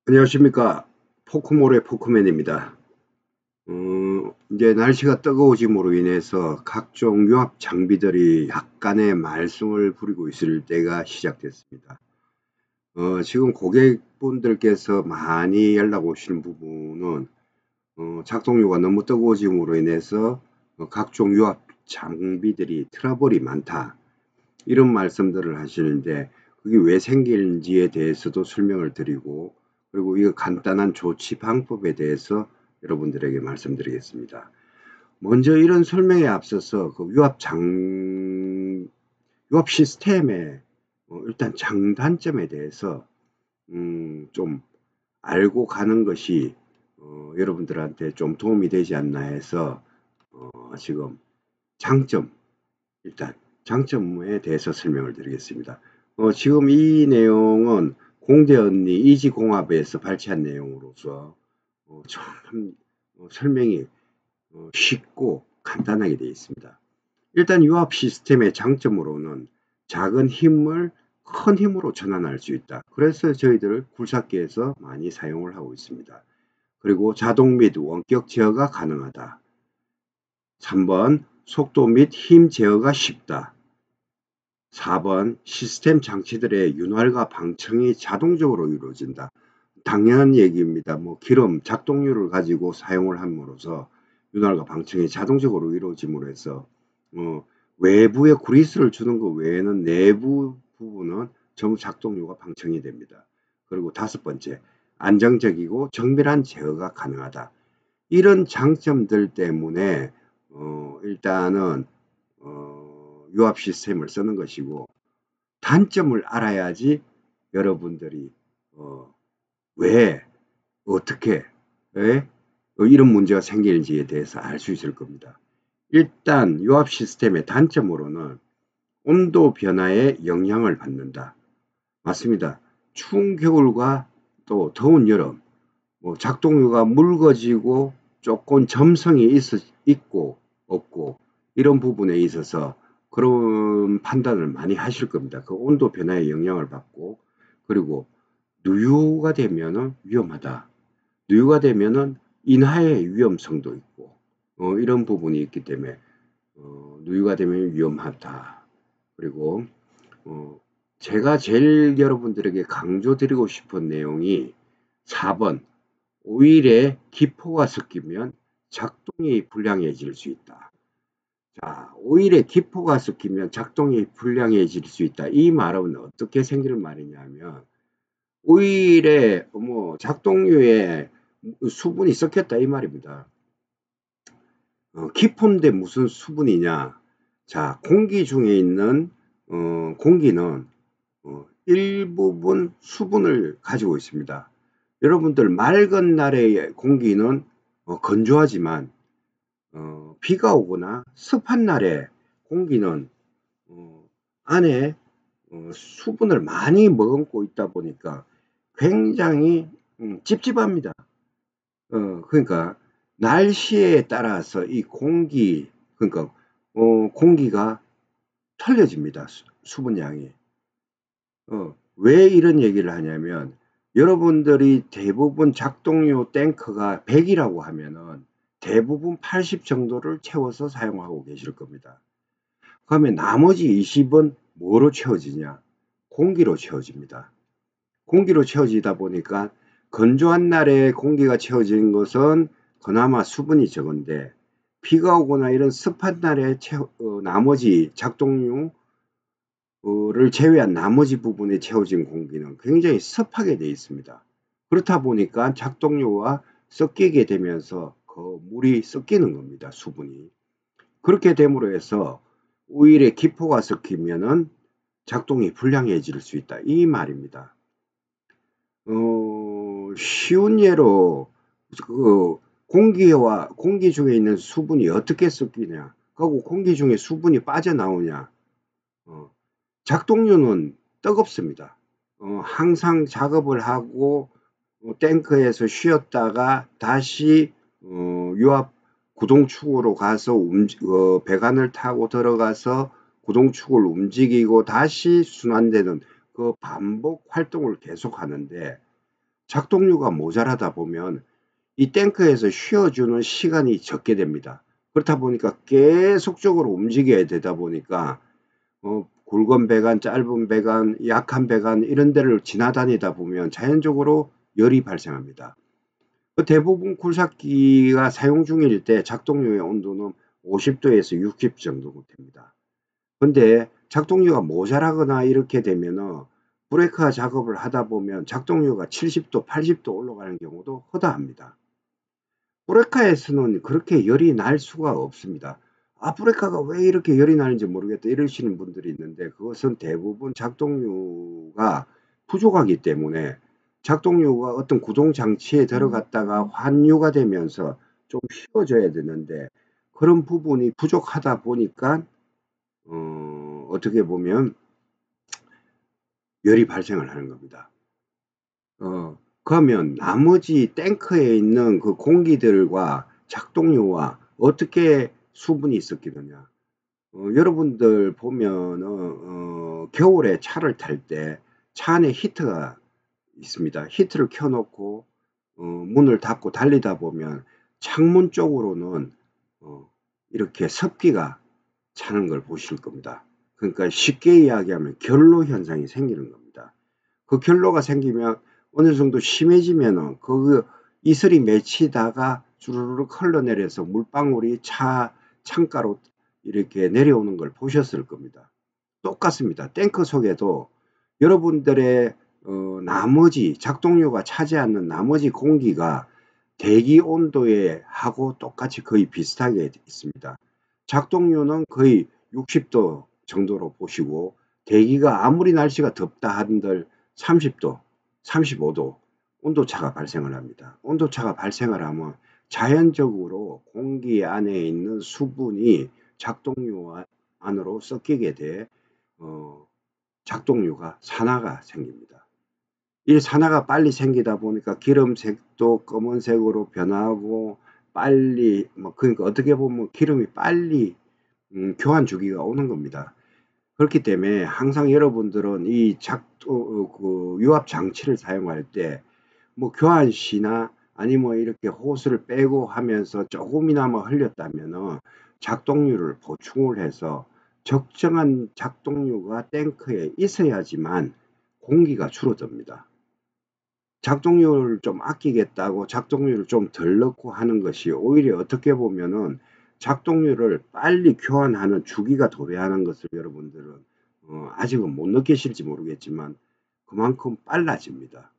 안녕하십니까. 포크몰의 포크맨입니다. 이제 날씨가 뜨거워짐으로 인해서 각종 유압 장비들이 약간의 말썽을 부리고 있을 때가 시작됐습니다. 지금 고객분들께서 많이 연락 오시는 부분은 작동료가 너무 뜨거워짐으로 인해서 각종 유압 장비들이 트러블이 많다. 이런 말씀들을 하시는데 그게 왜 생기는지에 대해서도 설명을 드리고, 그리고 이 간단한 조치 방법에 대해서 여러분들에게 말씀드리겠습니다. 먼저 이런 설명에 앞서서 그 유압 시스템의 일단 장단점에 대해서 좀 알고 가는 것이 여러분들한테 좀 도움이 되지 않나 해서 지금 장점, 일단 장점에 대해서 설명을 드리겠습니다. 지금 이 내용은 공대언니 이지공업에서 발췌한 내용으로서 참 설명이 쉽고 간단하게 되어 있습니다. 일단 유압 시스템의 장점으로는 작은 힘을 큰 힘으로 전환할 수 있다. 그래서 저희들 굴삭기에서 많이 사용을 하고 있습니다. 그리고 자동 및 원격 제어가 가능하다. 3번 속도 및 힘 제어가 쉽다. 4번 시스템 장치들의 윤활과 방청이 자동적으로 이루어진다. 당연한 얘기입니다. 기름, 작동률을 가지고 사용을 함으로써 윤활과 방청이 자동적으로 이루어짐으로 해서 외부에 그리스를 주는 것 외에는 내부 부분은 전부 작동률과 방청이 됩니다. 그리고 5번째, 안정적이고 정밀한 제어가 가능하다. 이런 장점들 때문에 일단은 유압 시스템을 쓰는 것이고, 단점을 알아야지 여러분들이 왜 어떻게 왜 이런 문제가 생기는지에 대해서 알 수 있을 겁니다. 일단 유압 시스템의 단점으로는 온도 변화에 영향을 받는다. 맞습니다. 추운 겨울과 또 더운 여름, 작동류가 묽어지고 조금 점성이 있고 없고 이런 부분에 있어서 그런 판단을 많이 하실 겁니다. 그 온도 변화에 영향을 받고, 그리고 누유가 되면은 위험하다. 누유가 되면은 인하의 위험성도 있고 이런 부분이 있기 때문에 누유가 되면 위험하다. 그리고 제가 제일 여러분들에게 강조드리고 싶은 내용이 4번, 오일에 기포가 섞이면 작동이 불량해질 수 있다. 자, 오일에 기포가 섞이면 작동이 불량해질 수 있다. 이 말은 어떻게 생길 말이냐면, 오일에 작동류에 수분이 섞였다 이 말입니다. 기포인데 무슨 수분이냐? 자, 공기 중에 있는 공기는 일부분 수분을 가지고 있습니다. 여러분들 맑은 날의 공기는 건조하지만 비가 오거나 습한 날에 공기는 안에 수분을 많이 머금고 있다 보니까 굉장히 찝찝합니다. 그러니까 날씨에 따라서 이 공기, 그러니까 공기가 틀려집니다. 수분량이. 왜 이런 얘기를 하냐면, 여러분들이 대부분 작동료 탱크가 100이라고 하면은 대부분 80 정도를 채워서 사용하고 계실 겁니다. 그러면 나머지 20은 뭐로 채워지냐? 공기로 채워집니다. 공기로 채워지다 보니까 건조한 날에 공기가 채워진 것은 그나마 수분이 적은데, 비가 오거나 이런 습한 날에 나머지 작동류 를 제외한 나머지 부분에 채워진 공기는 굉장히 습하게 되어 있습니다. 그렇다 보니까 작동료와 섞이게 되면서 그 물이 섞이는 겁니다. 수분이. 그렇게 됨으로 해서 오일에 기포가 섞이면은 작동이 불량해질 수 있다. 이 말입니다. 쉬운 예로 그 공기 중에 있는 수분이 어떻게 섞이냐? 그리고 공기 중에 수분이 빠져나오냐? 어, 작동료는 뜨겁습니다. 항상 작업을 하고 탱크에서 쉬었다가 다시 유압 구동축으로 가서 배관을 타고 들어가서 구동축을 움직이고 다시 순환되는 그 반복 활동을 계속 하는데, 작동료가 모자라다 보면 이 탱크에서 쉬어주는 시간이 적게 됩니다. 그렇다 보니까 계속적으로 움직여야 되다 보니까 굵은 배관, 짧은 배관, 약한 배관 이런 데를 지나다니다 보면 자연적으로 열이 발생합니다. 대부분 굴삭기가 사용 중일 때 작동료의 온도는 50도에서 60 정도 됩니다. 근데 작동료가 모자라거나 이렇게 되면은 브레이크 작업을 하다 보면 작동료가 70도, 80도 올라가는 경우도 허다합니다. 브레이크에서는 그렇게 열이 날 수가 없습니다. 브레이크가 왜 이렇게 열이 나는지 모르겠다 이러시는 분들이 있는데, 그것은 대부분 작동료가 부족하기 때문에 작동료가 어떤 구동 장치에 들어갔다가 환유가 되면서 좀 쉬어져야 되는데, 그런 부분이 부족하다 보니까 어떻게 보면 열이 발생을 하는 겁니다. 그러면 나머지 탱크에 있는 그 공기들과 작동료와 어떻게 수분이 있었겠느냐. 여러분들 보면은 겨울에 차를 탈 때 차 안에 히터가 있습니다. 히터를 켜놓고 문을 닫고 달리다 보면 창문 쪽으로는 이렇게 습기가 차는 걸 보실 겁니다. 그러니까 쉽게 이야기하면 결로 현상이 생기는 겁니다. 그 결로가 생기면 어느 정도 심해지면은 그 이슬이 맺히다가 주르륵 흘러내려서 물방울이 차 창가로 이렇게 내려오는 걸 보셨을 겁니다. 똑같습니다. 탱크 속에도 여러분들의 나머지 작동료가 차지하는 나머지 공기가 대기 온도에 하고 똑같이 거의 비슷하게 있습니다. 작동료는 거의 60도 정도로 보시고, 대기가 아무리 날씨가 덥다 한들 30도, 35도 온도차가 발생을 합니다. 온도차가 발생을 하면 자연적으로 공기 안에 있는 수분이 작동료 안으로 섞이게 돼 작동료가 산화가 생깁니다. 이 산화가 빨리 생기다 보니까 기름색도 검은색으로 변하고 빨리 그러니까 어떻게 보면 기름이 빨리 교환 주기가 오는 겁니다. 그렇기 때문에 항상 여러분들은 이 유압 장치를 사용할 때 교환 시나 아니면 이렇게 호스를 빼고 하면서 조금이나마 흘렸다면은 작동료를 보충을 해서 적정한 작동료가 탱크에 있어야지만 공기가 줄어듭니다. 작동료를 좀 아끼겠다고 작동료를 좀 덜 넣고 하는 것이 오히려 어떻게 보면은 작동료를 빨리 교환하는 주기가 도래하는 것을 여러분들은 아직은 못 느끼실지 모르겠지만 그만큼 빨라집니다.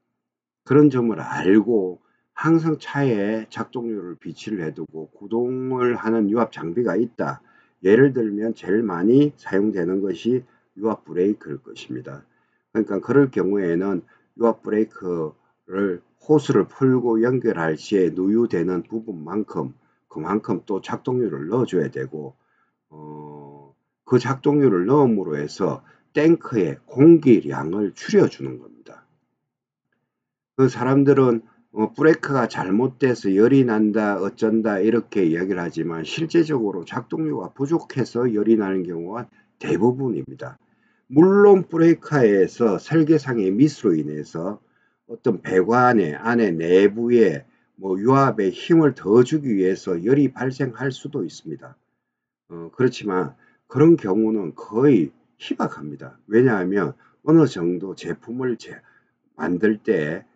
그런 점을 알고 항상 차에 작동료를 비치를 해두고 구동을 하는 유압 장비가 있다. 예를 들면 제일 많이 사용되는 것이 유압 브레이크일 것입니다. 그러니까 그럴 경우에는 유압 브레이크를 호스를 풀고 연결할 시에 누유되는 부분만큼 그만큼 또 작동료를 넣어줘야 되고 그 작동료를 넣음으로 해서 탱크의 공기량을 줄여주는 겁니다. 그 사람들은 브레이크가 잘못돼서 열이 난다 어쩐다 이렇게 이야기를 하지만 실제적으로 작동료가 부족해서 열이 나는 경우가 대부분입니다. 물론 브레이크에서 설계상의 미스로 인해서 어떤 배관의 안에 내부에 유압에 힘을 더 주기 위해서 열이 발생할 수도 있습니다. 그렇지만 그런 경우는 거의 희박합니다. 왜냐하면 어느 정도 제품을 만들 때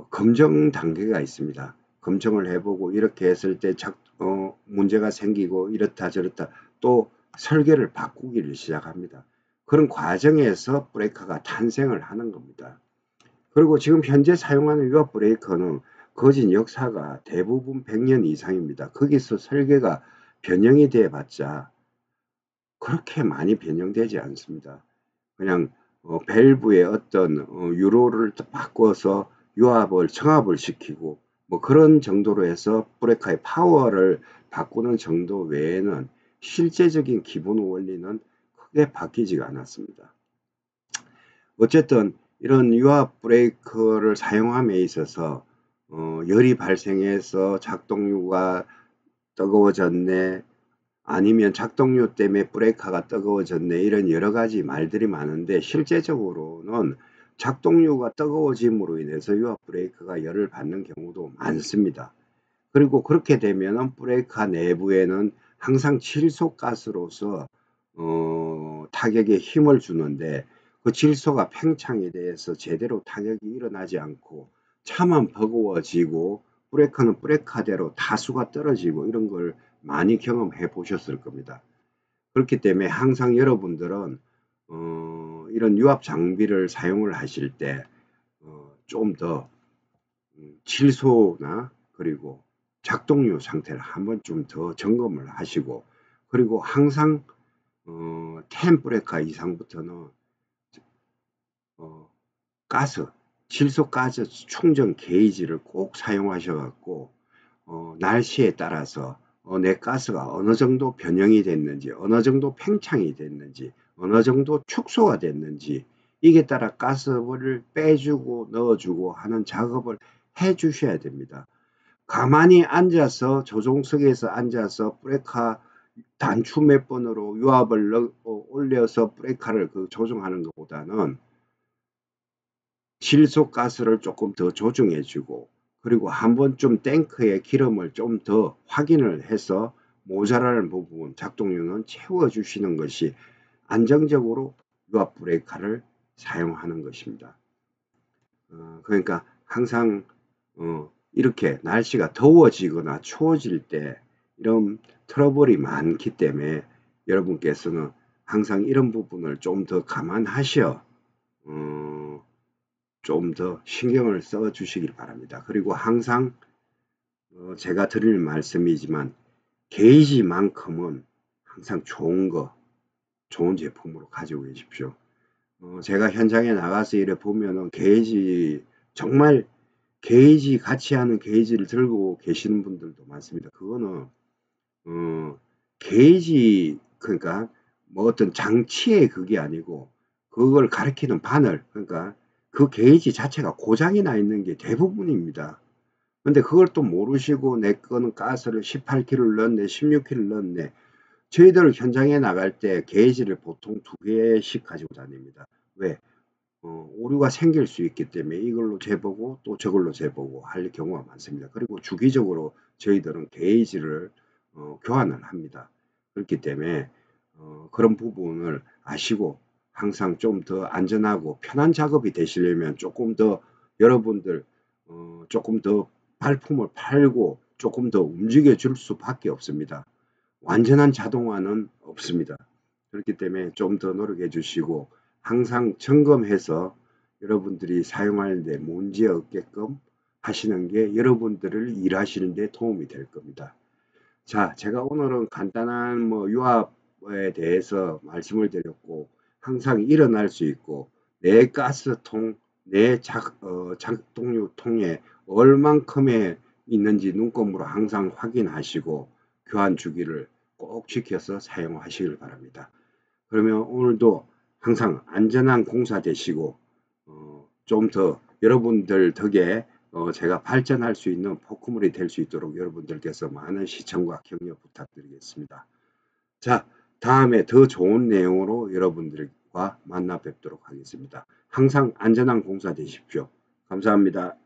검정 단계가 있습니다. 검증을 해보고 이렇게 했을 때 문제가 생기고 이렇다 저렇다 또 설계를 바꾸기를 시작합니다. 그런 과정에서 브레이크가 탄생을 하는 겁니다. 그리고 지금 현재 사용하는 유압 브레이크는 거진 역사가 대부분 100년 이상입니다. 거기서 설계가 변형이 돼 봤자 그렇게 많이 변형되지 않습니다. 그냥 밸브의 어떤 유로를 바꿔서 유압을 정압을 시키고 그런 정도로 해서 브레이크의 파워를 바꾸는 정도 외에는 실제적인 기본 원리는 크게 바뀌지가 않았습니다. 어쨌든 이런 유압 브레이크를 사용함에 있어서 열이 발생해서 작동료가 뜨거워졌네, 아니면 작동료 때문에 브레이크가 뜨거워졌네, 이런 여러 가지 말들이 많은데 실제적으로는 작동류가 뜨거워짐으로 인해서 유압 브레이크가 열을 받는 경우도 많습니다. 그리고 그렇게 되면은 브레이크 내부에는 항상 질소가스로서 타격에 힘을 주는데, 그 질소가 팽창에 대해서 제대로 타격이 일어나지 않고 차만 버거워지고 브레이크는 브레이크대로 다수가 떨어지고, 이런 걸 많이 경험해 보셨을 겁니다. 그렇기 때문에 항상 여러분들은 이런 유압 장비를 사용을 하실 때 좀 더 질소나 그리고 작동료 상태를 한번 좀 더 점검을 하시고, 그리고 항상 10 브레이크 이상부터는 가스, 질소 가스 충전 게이지를 꼭 사용하셔 갖고 날씨에 따라서 내 가스가 어느 정도 변형이 됐는지, 어느 정도 팽창이 됐는지, 어느 정도 축소가 됐는지, 이게 따라 가스를 빼주고 넣어주고 하는 작업을 해 주셔야 됩니다. 가만히 앉아서 조종석에서 앉아서 브레이크 단추 몇 번으로 유압을 올려서 브레이크를 조정하는 것보다는 질소 가스를 조금 더 조정해 주고, 그리고 한번 좀 탱크에 기름을 좀 더 확인을 해서 모자라는 부분 작동료는 채워 주시는 것이 안정적으로 유압 브레이크를 사용하는 것입니다. 그러니까 항상 이렇게 날씨가 더워지거나 추워질 때 이런 트러블이 많기 때문에 여러분께서는 항상 이런 부분을 좀 더 감안하셔 좀 더 신경을 써 주시길 바랍니다. 그리고 항상 제가 드릴 말씀이지만 게이지만큼은 항상 좋은 거, 좋은 제품으로 가지고 계십시오. 제가 현장에 나가서 이래 보면은 게이지, 정말 게이지 같이 하는 게이지를 들고 계시는 분들도 많습니다. 그거는 게이지, 그러니까 뭐 어떤 장치의 그게 아니고 그걸 가리키는 바늘, 그러니까 그 게이지 자체가 고장이 나 있는 게 대부분입니다. 근데 그걸 또 모르시고 내 거는 가스를 18kg를 넣었네, 16kg를 넣었네. 저희들 현장에 나갈 때 게이지를 보통 2개씩 가지고 다닙니다. 왜? 오류가 생길 수 있기 때문에 이걸로 재보고 또 저걸로 재보고 할 경우가 많습니다. 그리고 주기적으로 저희들은 게이지를 교환을 합니다. 그렇기 때문에 그런 부분을 아시고 항상 좀 더 안전하고 편한 작업이 되시려면 조금 더 여러분들 조금 더 발품을 팔고 조금 더 움직여 줄 수밖에 없습니다. 완전한 자동화는 없습니다. 그렇기 때문에 좀 더 노력해 주시고 항상 점검해서 여러분들이 사용할 때 문제 없게끔 하시는 게 여러분들을 일하시는 데 도움이 될 겁니다. 자, 제가 오늘은 간단한 유압에 대해서 말씀을 드렸고, 항상 일어날 수 있고 내 가스통, 내 작동유 통에 얼만큼의 있는지 눈금으로 항상 확인하시고 교환 주기를 꼭 지켜서 사용하시길 바랍니다. 그러면 오늘도 항상 안전한 공사 되시고 좀 더 여러분들 덕에 제가 발전할 수 있는 포크물이 될 수 있도록 여러분들께서 많은 시청과 격려 부탁드리겠습니다. 자, 다음에 더 좋은 내용으로 여러분들과 만나 뵙도록 하겠습니다. 항상 안전한 공사 되십시오. 감사합니다.